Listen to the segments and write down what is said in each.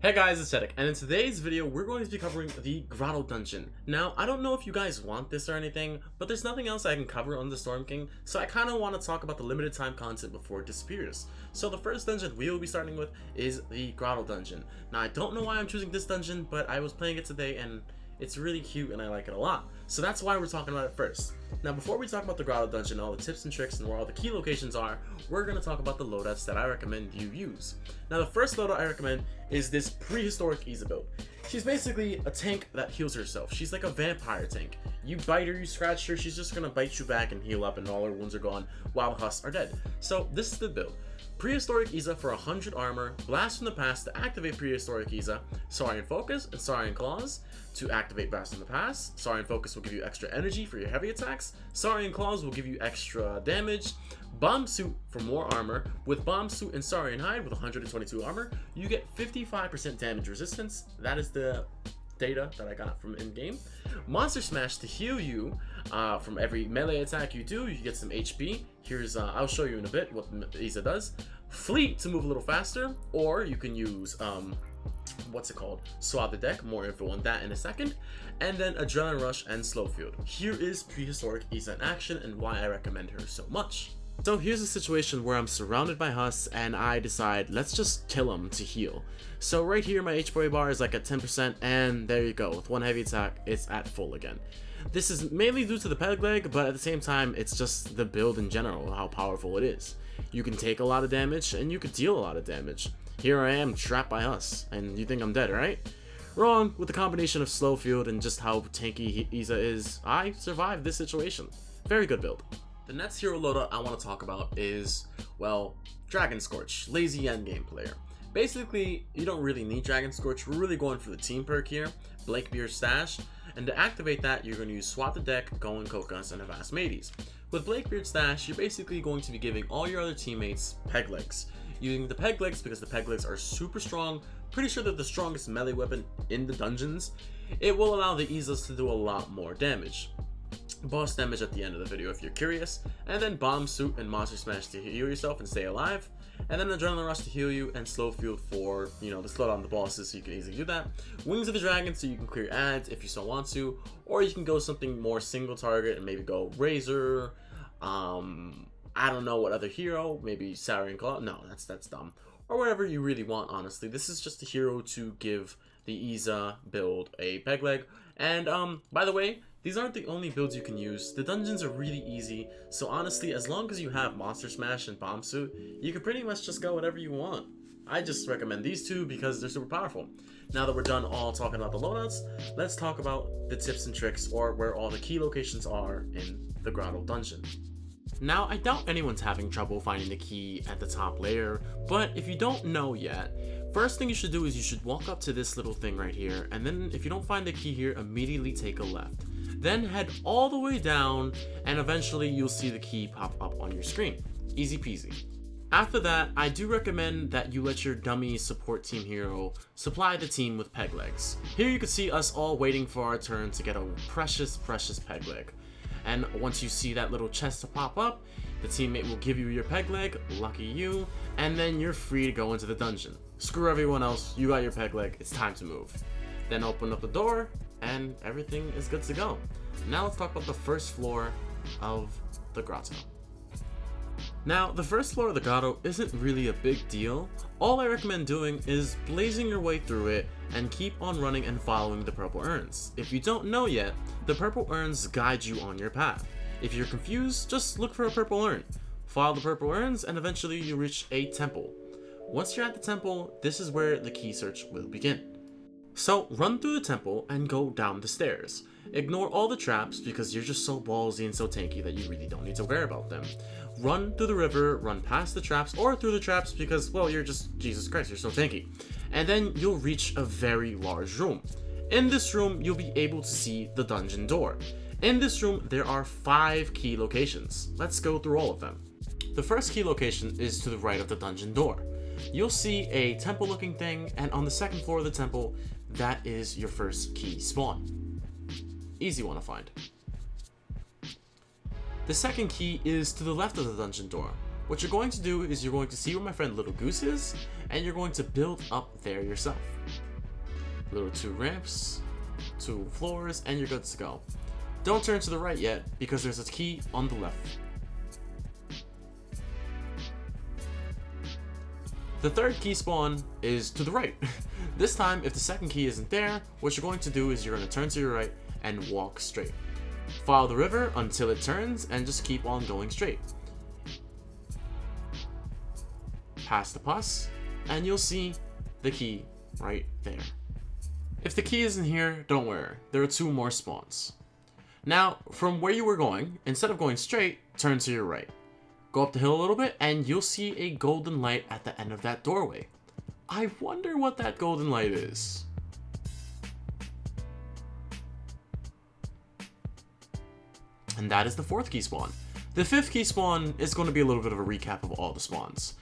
Hey guys, it's Chedic, and in today's video, we're going to be covering the Grotto dungeon. Now, I don't know if you guys want this or anything, but there's nothing else I can cover on the Storm King, so I kind of want to talk about the limited time content before it disappears. So the first dungeon we will be starting with is the Grotto dungeon. Now, I don't know why I'm choosing this dungeon, but I was playing it today, and it's really cute, and I like it a lot. So that's why we're talking about it first. Now, before we talk about the Grotto dungeon, all the tips and tricks, and where all the key locations are, we're going to talk about the loadouts that I recommend you use. Now, the first loadout I recommend is this prehistoric Isa build. She's basically a tank that heals herself. She's like a vampire tank. You bite her, you scratch her, she's just going to bite you back and heal up, and all her wounds are gone while Husks are dead. So this is the build. Prehistoric Isa for 100 armor, Blast from the Past to activate Prehistoric Isa, Saurian Focus and Saurian Claws to activate Blast from the Past. Saurian Focus will give you extra energy for your heavy attacks, Saurian Claws will give you extra damage, Bomb Suit for more armor. With Bomb Suit and Saurian Hide with 122 armor, you get 55% damage resistance. That is the data that I got from in-game. Monster Smash to heal you from every melee attack you do. You get some HP. Here's I'll show you in a bit what Isa does. Fleet to move a little faster, or you can use what's it called? Swab the deck. More info on that in a second. And then Adrenaline Rush and Slow Field. Here is Prehistoric Isa in action and why I recommend her so much. So here's a situation where I'm surrounded by Husks and I decide let's just kill him to heal. So right here my HP bar is like at 10%, and there you go. With one heavy attack it's at full again. This is mainly due to the peg leg, but at the same time it's just the build in general, how powerful it is. You can take a lot of damage and you can deal a lot of damage. Here I am trapped by Husks, and you think I'm dead, right? Wrong. With the combination of slow field and just how tanky Isa is, I survived this situation. Very good build. The next hero loadout I want to talk about is, well, Dragon Scorch, lazy endgame player. Basically, you don't really need Dragon Scorch. We're really going for the team perk here, Blakebeard Stash, and to activate that, you're going to use Swap the Deck, Going Kokas, and Avast Mateys. With Blakebeard Stash, you're basically going to be giving all your other teammates peg legs. Using the peg legs because the peg legs are super strong, pretty sure they're the strongest melee weapon in the dungeons. It will allow the Isas to do a lot more damage. Boss damage at the end of the video if you're curious, and then Bomb Suit and Monster Smash to heal yourself and stay alive, and then Adrenaline Rush to heal you, and Slow Field for, to slow down the bosses so you can easily do that. Wings of the Dragon so you can clear ads if you so want to, or you can go something more single target and maybe go Razor, I don't know what other hero, maybe Saurian Claw, no, that's dumb, or whatever you really want. Honestly, this is just a hero to give the Isa build a peg leg. And by the way, these aren't the only builds you can use. The dungeons are really easy, so honestly, as long as you have Monster Smash and Bomb Suit, you can pretty much just go whatever you want. I just recommend these two because they're super powerful. Now that we're done all talking about the loadouts, let's talk about the tips and tricks, or where all the key locations are in the Grotto dungeon. Now, I doubt anyone's having trouble finding the key at the top layer, but if you don't know yet, first thing you should do is you should walk up to this little thing right here, and then if you don't find the key here, immediately take a left. Then head all the way down, and eventually you'll see the key pop up on your screen. Easy peasy. After that, I do recommend that you let your dummy support team hero supply the team with peg legs. Here you can see us all waiting for our turn to get a precious peg leg. And once you see that little chest to pop up, the teammate will give you your peg leg, lucky you, and then you're free to go into the dungeon. Screw everyone else, you got your peg leg, it's time to move. Then open up the door, and everything is good to go. Now let's talk about the first floor of the Grotto. Now, the first floor of the Grotto isn't really a big deal. All I recommend doing is blazing your way through it and keep on running and following the purple urns. If you don't know yet, the purple urns guide you on your path. If you're confused, just look for a purple urn. Follow the purple urns and eventually you reach a temple. Once you're at the temple, this is where the key search will begin. So run through the temple and go down the stairs. Ignore all the traps because you're just so ballsy and so tanky that you really don't need to worry about them. Run through the river, run past the traps, or through the traps because, well, you're just, Jesus Christ, you're so tanky. And then you'll reach a very large room. In this room, you'll be able to see the dungeon door. In this room, there are 5 key locations. Let's go through all of them. The first key location is to the right of the dungeon door. You'll see a temple looking thing, and on the second floor of the temple, that is your first key spawn. Easy one to find. The second key is to the left of the dungeon door. What you're going to do is you're going to see where my friend Little Goose is, and you're going to build up there yourself. Little 2 ramps, 2 floors, and you're good to go. Don't turn to the right yet, because there's a key on the left. The third key spawn is to the right. This time, if the second key isn't there, what you're going to do is you're going to turn to your right and walk straight. Follow the river until it turns and just keep on going straight. Past the pus, and you'll see the key right there. If the key isn't here, don't worry, there are 2 more spawns. Now, from where you were going, instead of going straight, turn to your right. Go up the hill a little bit, and you'll see a golden light at the end of that doorway. I wonder what that golden light is. And that is the 4th key spawn. The 5th key spawn is going to be a little bit of a recap of all the spawns.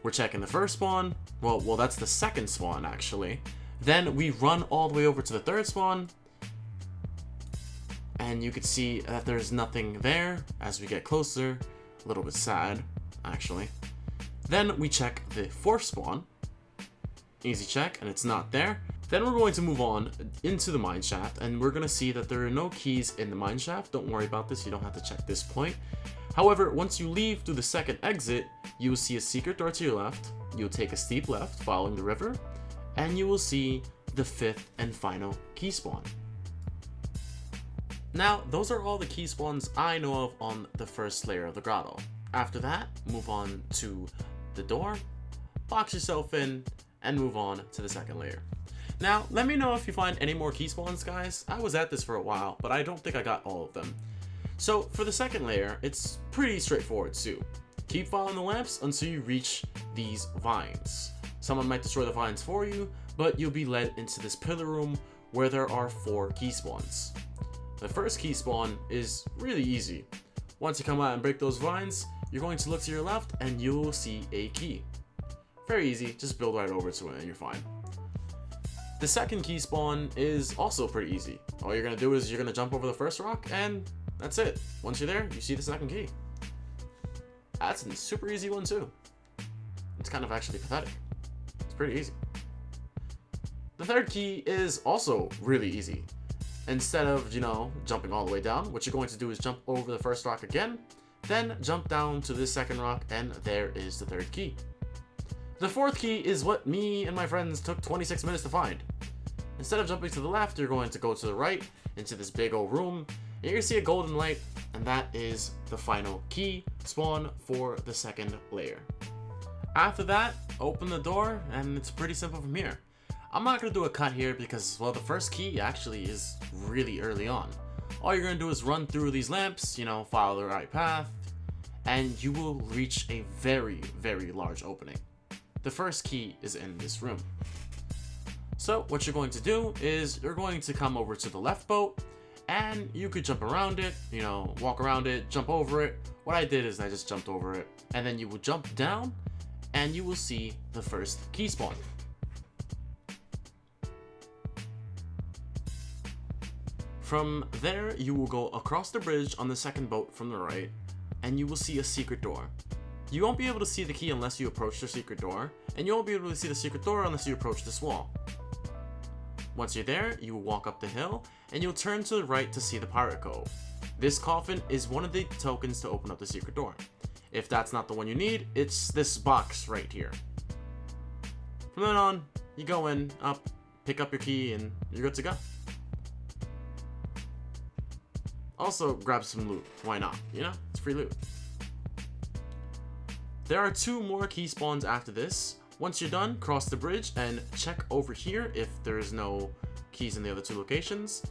We're checking the first spawn. Well, that's the second spawn, actually. Then we run all the way over to the 3rd spawn. And you can see that there's nothing there as we get closer. A little bit sad, actually. Then we check the 4th spawn. Easy check, and it's not there. Then we're going to move on into the mine shaft, and we're going to see that there are no keys in the mine shaft. Don't worry about this, you don't have to check this point. However, once you leave through the 2nd exit, you will see a secret door to your left. You'll take a steep left following the river, and you will see the 5th and final key spawn. Now, those are all the key spawns I know of on the first layer of the grotto. After that, move on to the door, box yourself in, and move on to the 2nd layer. Now, let me know if you find any more key spawns, guys. I was at this for a while, but I don't think I got all of them. So, for the 2nd layer, it's pretty straightforward too. Keep following the lamps until you reach these vines. Someone might destroy the vines for you, but you'll be led into this pillar room where there are 4 key spawns. The first key spawn is really easy. Once you come out and break those vines, you're going to look to your left and you will see a key. Very easy, just build right over to it and you're fine. The 2nd key spawn is also pretty easy. All you're going to do is you're going to jump over the first rock and that's it. Once you're there, you see the 2nd key. That's a super easy one too. It's kind of actually pathetic. It's pretty easy. The 3rd key is also really easy. Instead of, jumping all the way down, what you're going to do is jump over the first rock again, then jump down to the 2nd rock, and there is the 3rd key. The 4th key is what me and my friends took 26 minutes to find. Instead of jumping to the left, you're going to go to the right into this big old room, and you're going to see a golden light, and that is the final key spawn for the 2nd layer. After that, open the door, and it's pretty simple from here. I'm not going to do a cut here because, well, the first key actually is really early on. All you're going to do is run through these lamps, follow the right path, and you will reach a very, very large opening. The first key is in this room. So what you're going to do is you're going to come over to the left boat, and you could jump around it, walk around it, jump over it. What I did is I just jumped over it, and then you will jump down, and you will see the first key spawn. From there, you will go across the bridge on the 2nd boat from the right, and you will see a secret door. You won't be able to see the key unless you approach the secret door, and you won't be able to see the secret door unless you approach this wall. Once you're there, you will walk up the hill, and you'll turn to the right to see the pirate cove. This coffin is one of the tokens to open up the secret door. If that's not the one you need, it's this box right here. From then on, you go in, up, pick up your key, and you're good to go. Also, grab some loot. Why not? It's free loot. There are 2 more key spawns after this. Once you're done, cross the bridge and check over here if there's no keys in the other 2 locations.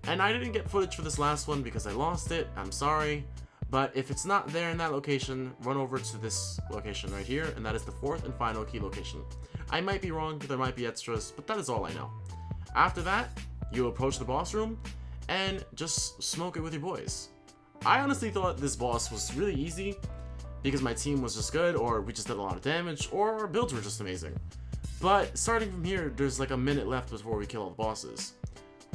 And I didn't get footage for this last one because I lost it. I'm sorry. But if it's not there in that location, run over to this location right here, and that is the 4th and final key location. I might be wrong, there might be extras, but that is all I know. After that, you approach the boss room and just smoke it with your boys. I honestly thought this boss was really easy because my team was just good, or we just did a lot of damage, or our builds were just amazing. But starting from here, there's like a minute left before we kill all the bosses.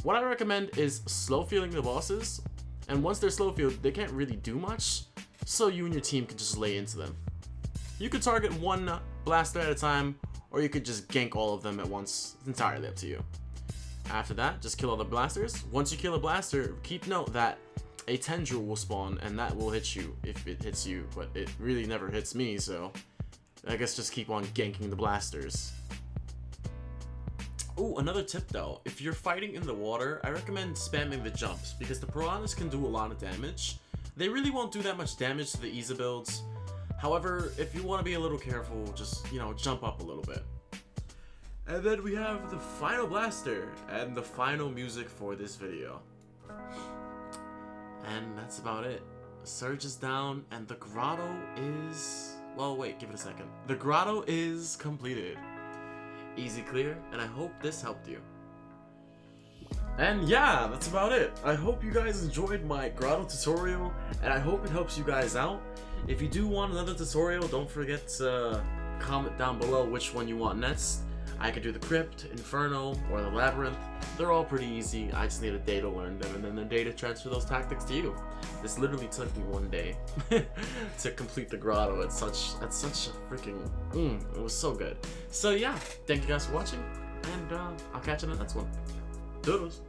What I recommend is slow feeling the bosses, and once they're slow feeled, they can't really do much, so you and your team can just lay into them. You could target one blaster at a time, or you could just gank all of them at once. It's entirely up to you. After that, just kill all the blasters. Once you kill a blaster, keep note that a tendril will spawn, and that will hit you if it hits you, but it really never hits me, so I guess just keep on ganking the blasters. Oh, another tip though, if you're fighting in the water, I recommend spamming the jumps, because the piranhas can do a lot of damage. They really won't do that much damage to the easy builds. However, if you want to be a little careful, just, you know, jump up a little bit. And then we have the final blaster, and the final music for this video. And that's about it. Surge is down, and the grotto is... Well, wait, give it a second. The grotto is completed. Easy clear, and I hope this helped you. And yeah, that's about it. I hope you guys enjoyed my grotto tutorial, and I hope it helps you guys out. If you do want another tutorial, don't forget to comment down below which one you want next. I could do the Crypt, Inferno, or the Labyrinth. They're all pretty easy. I just need a day to learn them, and then a day to transfer those tactics to you. This literally took me 1 day to complete the grotto. It's such a freaking it was so good. So yeah, thank you guys for watching, and I'll catch you in the next one. Doodles.